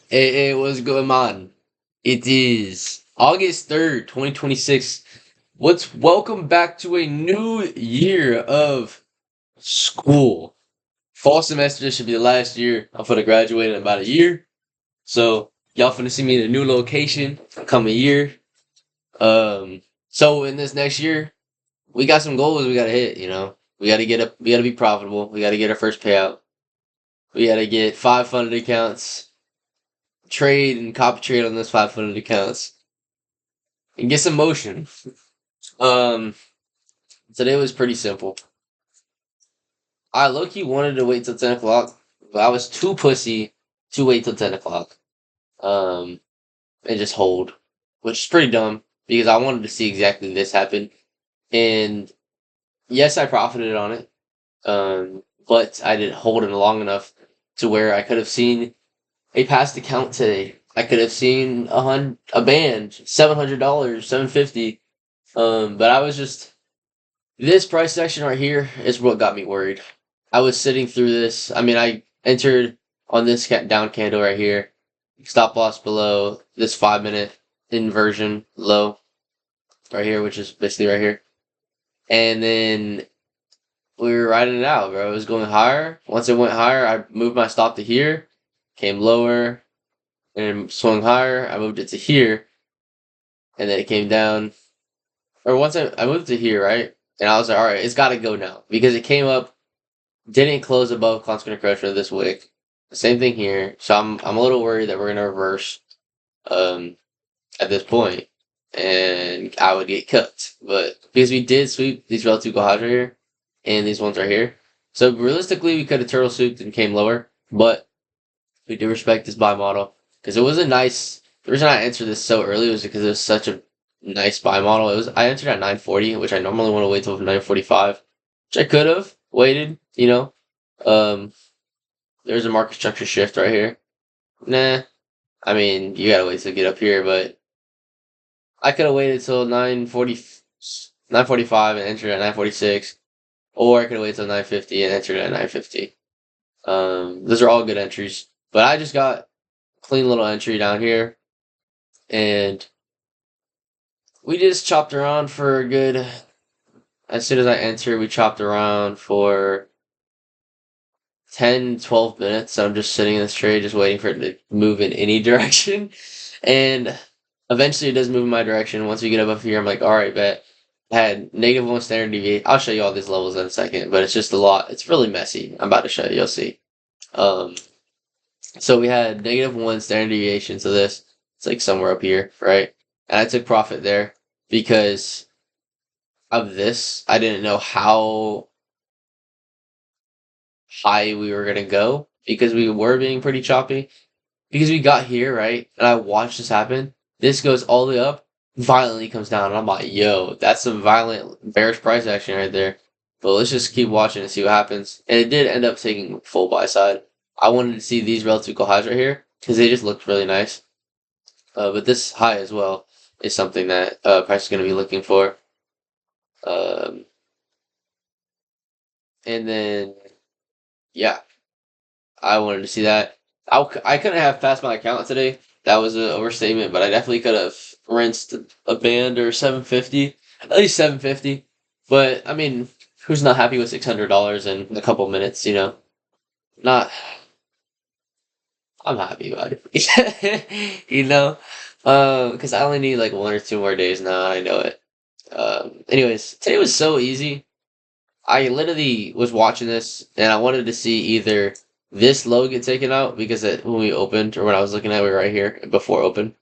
Hey, what's going on? It is August 3rd, 2026. Welcome back to a new year of school. Fall semester should be the last year. I'm gonna graduate in about a year. So y'all finna see me in a new location come a year. So in this next year, we got some goals we gotta hit, you know. We gotta be profitable. We gotta get our first payout. We gotta get 5 funded accounts, trade and copy trade on those 5 funded accounts, and get some motion. Um, Today was pretty simple. I low-key wanted to wait till 10 o'clock, but I was too pussy to wait till 10 o'clock. Um, and just hold, which is pretty dumb because I wanted to see exactly this happen. And yes, I profited on it. But I didn't hold it long enough to where I could have seen a past account today. I could have seen a band, $700, 750. But I was just this price section right here is what got me worried. I was sitting through this. I mean, I entered on this down candle right here. Stop loss below this 5 minute inversion low right here, which is basically right here. And then we were riding it out, bro. It was going higher. Once it went higher, I moved my stop to here, came lower, and swung higher. I moved it to here, and then it came down. Or once I moved to here, right? And I was like, all right, it's got to go now because it came up, didn't close above constant encroachment of this wick. Same thing here. So I'm a little worried that we're gonna reverse um at this point, and I would get cooked. But because we did sweep these relative cohas right here, and these ones right here, so realistically we could have turtle swooped and came lower. But we do respect this buy model because it was a nice. The reason I answered this so early was because it was such a nice buy model. I entered at 940, which I normally want to wait till 945, which I could have waited. Um, there's a market structure shift right here. Nah, I mean you gotta wait to get up here, but I could have waited till 945 and entered at 946, or I could have waited till 950 and entered at 950. Those are all good entries, but I just got a clean little entry down here, and we just chopped around for a good. As soon as I entered, we chopped around for 10, 12 minutes. I'm just sitting in this trade, just waiting for it to move in any direction. And eventually it does move in my direction. Once we get above here, I'm like, all right, bet. I had -1 standard deviation. I'll show you all these levels in a second, but it's just a lot. It's really messy. I'm about to show you. You'll see. So we had -1 standard deviation. So this, it's like somewhere up here, right? And I took profit there because of this. I didn't know how high we were gonna go because we were being pretty choppy. Because we got here, right, and I watched this happen. This goes all the way up, violently comes down, and I'm like, yo, that's some violent bearish price action right there. But let's just keep watching and see what happens. And it did end up taking full buy side. I wanted to see these relative equal highs right here because they just looked really nice. But this high as well is something that price is going to be looking for. And then, yeah, I wanted to see that. I couldn't have passed my account today. That was an overstatement, but I definitely could have rinsed a band or 750, at least 750. But I mean, who's not happy with $600 in a couple minutes? Not. I'm happy about it. Because I only need like 1 or 2 more days now. I know it. Anyways, today was so easy. I literally was watching this and I wanted to see either this low get taken out because when we opened or when I was looking at it right here before open,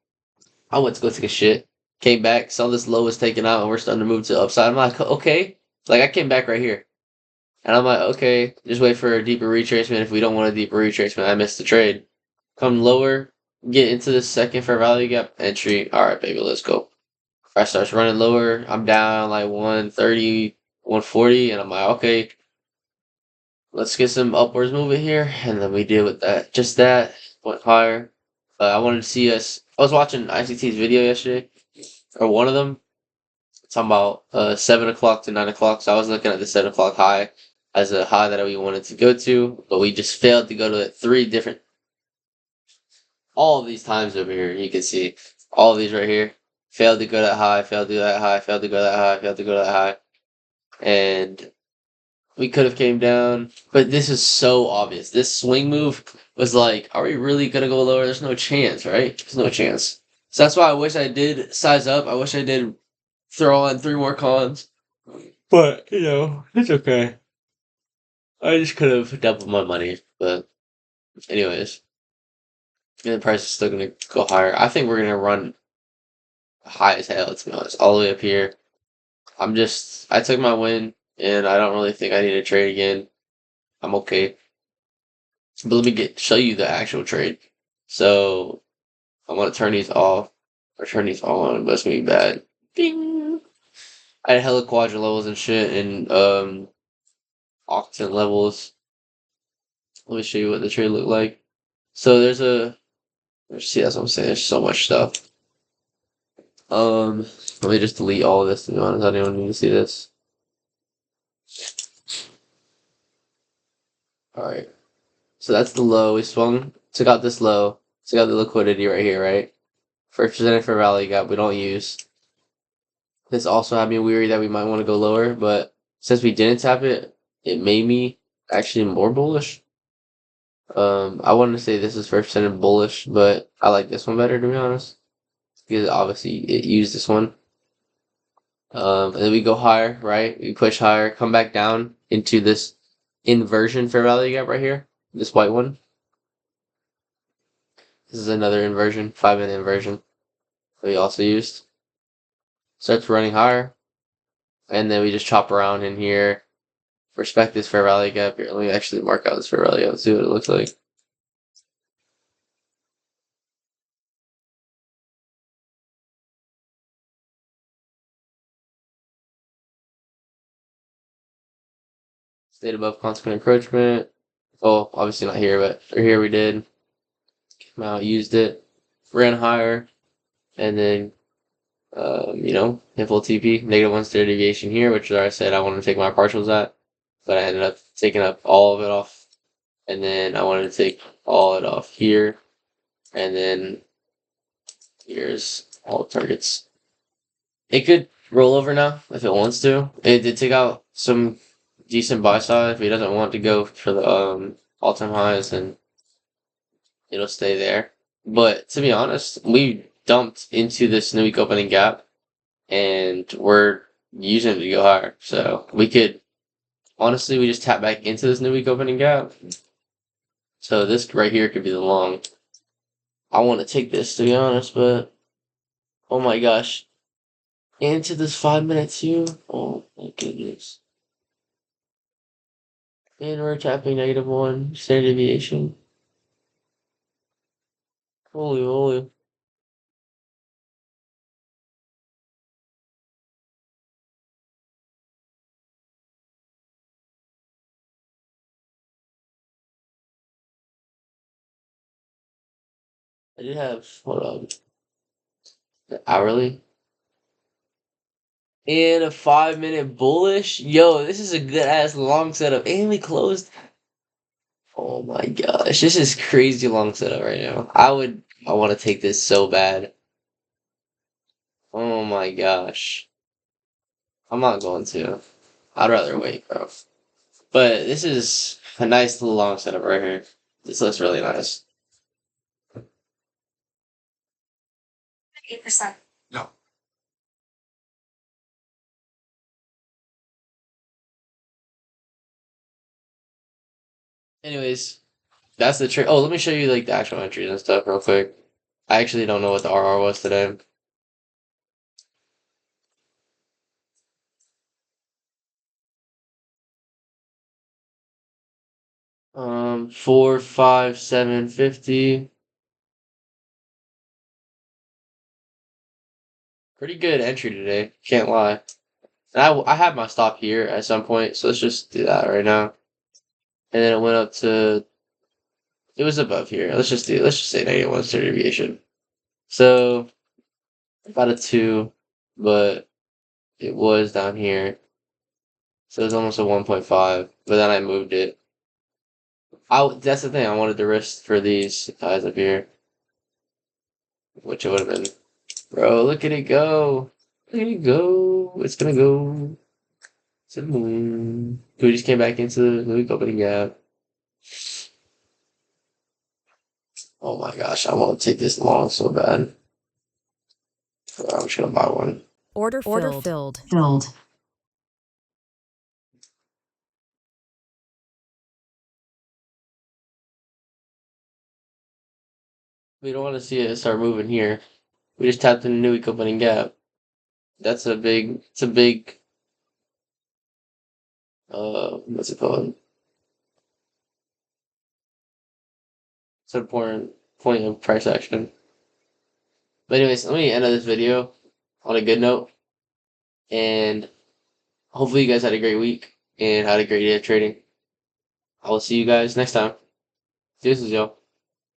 I went to go take a shit, came back, saw this low was taken out and we're starting to move to the upside. I'm like, okay. Like I came back right here and I'm like, okay, just wait for a deeper retracement. If we don't want a deeper retracement, I missed the trade. Come lower, get into the second fair value gap entry. All right, baby, let's go. Price starts running lower. I'm down like 130, 140, and I'm like, okay, let's get some upwards movement here. And then we did with that. Just that went higher. I wanted to see us. I was watching ICT's video yesterday, or one of them, talking about 7 o'clock to 9 o'clock. So I was looking at the 7 o'clock high as a high that we wanted to go to, but we just failed to go to it 3 different. all of these times over here, you can see all of these right here. Failed to go that high, failed to go that high, failed to go that high, failed to go that high. And we could have came down, but this is so obvious. This swing move was like, are we really gonna go lower? There's no chance, right? There's no chance. So that's why I wish I did size up. I wish I did throw on 3 more cons. But, it's okay. I just could have doubled my money. But anyways. And the price is still gonna go higher. I think we're gonna run high as hell, to be honest. All the way up here. I took my win and I don't really think I need to trade again. I'm okay. But let me show you the actual trade. So I want to turn these off or turn these on, but it's gonna be bad. Ding. I had hella quadra levels and shit and octant levels. Let me show you what the trade looked like. So see, that's what I'm saying. There's so much stuff. Let me just delete all of this, to be honest. I don't even need to see this. Alright. So that's the low. We swung, took out this low, took out the liquidity right here, right? First presented for rally gap, we don't use. This also had me weary that we might want to go lower, but since we didn't tap it, it made me actually more bullish. I wanted to say this is first presented bullish, but I like this one better, to be honest. Because obviously it used this one. And then we go higher, right? We push higher, come back down into this inversion fair value gap right here. This white one. This is another inversion, 5-minute inversion that we also used. Starts running higher. And then we just chop around in here. Respect this fair value gap here. Let me actually mark out this fair value gap, see what it looks like. Stayed above consequent encroachment. Oh, obviously not here, but here we did. Came out, used it, ran higher, and then hit full TP, -1 standard deviation here, which is where I said I wanted to take my partials at, but I ended up taking up all of it off, and then I wanted to take all it off here, and then here's all the targets. It could roll over now if it wants to. It did take out some decent buy side. If he doesn't want to go for the all-time highs, then it'll stay there. But to be honest, we dumped into this new week opening gap, and we're using it to go higher. So we could honestly, we just tap back into this new week opening gap. So this right here could be the long. I want to take this, to be honest, but oh my gosh, into this 5 minute too. Oh my goodness. And we're tapping -1 standard deviation. Holy moly. I did have, hold on, the hourly. And a 5 minute bullish. Yo, this is a good ass long setup. And we closed. Oh my gosh, this is crazy long setup right now. I want to take this so bad. Oh my gosh. I'm not going to. I'd rather wait, bro. But this is a nice little long setup right here. This looks really nice. 8%. No. Anyways, that's the trick. Oh, let me show you like the actual entries and stuff real quick. I actually don't know what the RR was today. 4, 5, 7, 50. Pretty good entry today. Can't lie. And I have my stop here at some point, so let's just do that right now. And then it went up to, it was above here. Let's just say -1 standard deviation. So about a 2, but it was down here. So it was almost a 1.5, but then I moved it. That's the thing. I wanted to risk for these guys up here. which it would have been. Bro, look at it go. Look at it go. It's gonna go to the moon. We just came back into the week opening gap. Oh my gosh, I want to take this long so bad. I'm just gonna buy one. Order filled. We don't want to see it start moving here. We just tapped in a new week opening gap. It's a big, what's it called? It's an important point of price action. But anyways, let me end this video on a good note. And hopefully you guys had a great week and had a great day of trading. I will see you guys next time. Deuces, y'all.